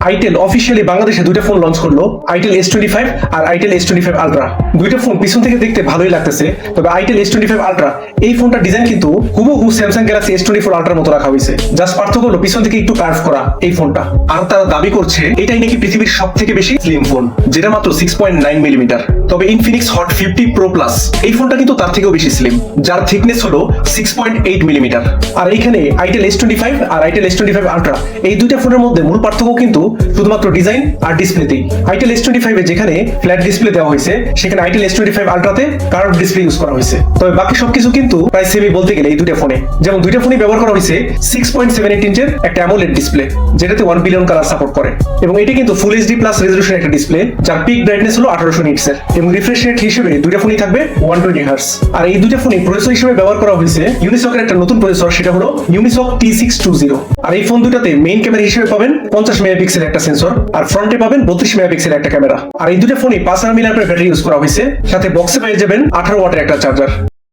Itel officially বাংলাদেশে দুইটা phone launch করলো, আইটেল S25 আর আইটেল S25 আলট্রা। দুইটা ফোন পিছন থেকে দেখতে ভালোই লাগতেছে, তবে আইটেল S25 আলট্রা এই ফোনটার ডিজাইন কিন্তু হুবহু স্যামসাং গ্যালাক্সি S24 আলট্রার মতো রাখা হয়েছে। জাস্ট পার্থক্য হলো পিছন থেকে একটু কার্ভ করা এই ফোনটা। আর তারা দাবি করছে এটাই নাকি পৃথিবীর সব থেকে বেশি স্লিম ফোন, যেটা মাত্র 6.9 মিলিমিটার। তবে ইনফিনিক্স হট 50 প্রো প্লাস এই ফোনটা কিন্তু তার থেকেও বেশি স্লিম, যার থিকনেস হলো 6.8 মিলিমিটার। আর এইখানে আইটেল S25 আর আইটেল S25 আলট্রা এই দুইটা ফোনের মধ্যে মূল পার্থক্য কিন্তু শুধুমাত্র ডিজাইন আর ডিসপ্লেতেই। আইটেল S25 এ যেখানে ফ্ল্যাট ডিসপ্লে দেওয়া হয়েছে, সেখানে আইটেল S25 আলট্রাতে কার্ভ ডিসপ্লে ইউজ করা হয়েছে। তবে বাকি সবকিছু কিন্তু প্রায় সেমই বলতে গেলে এই দুইটা ফোনে। যেমন দুইটা ফোনই ব্যবহার করা হয়েছে 6.78 ইঞ্চের একটা অ্যামোলেড ডিসপ্লে, যেটাতে 1 বিলিয়ন কালার সাপোর্ট করে, এবং এটি কিন্তু ফুল এইচডি প্লাস রেজোলিউশন একটা ডিসপ্লে, যার পিক ব্রাইটনেস হলো 1800 নিটসের, এবং রিফ্রেশ রেট হিসেবে দুইটা ফোনই থাকবে 120 হার্টজ। আর এই দুইটা ফোনই প্রসেসর হিসেবে ব্যবহার করা হয়েছে ইউনিসকের একটা নতুন প্রসেসর, সেটা হলো ইউনিসক T620। আর এই ফোন দুটাতে মেইন ক্যামেরা হিসেবে পাবেন 50 মেগাপিক্সেল একটা সেন্সর, আর ফ্রন্টে পাবেন 32 মেগাপিক্সেল একটা ক্যামেরা। আর এই দুটো ফোনই 5000 mAh ব্যাটারি ইউজ করা হয়েছে, সাথে বক্সে পেয়ে যাবেন 18 ওয়াটের একটা চার্জার।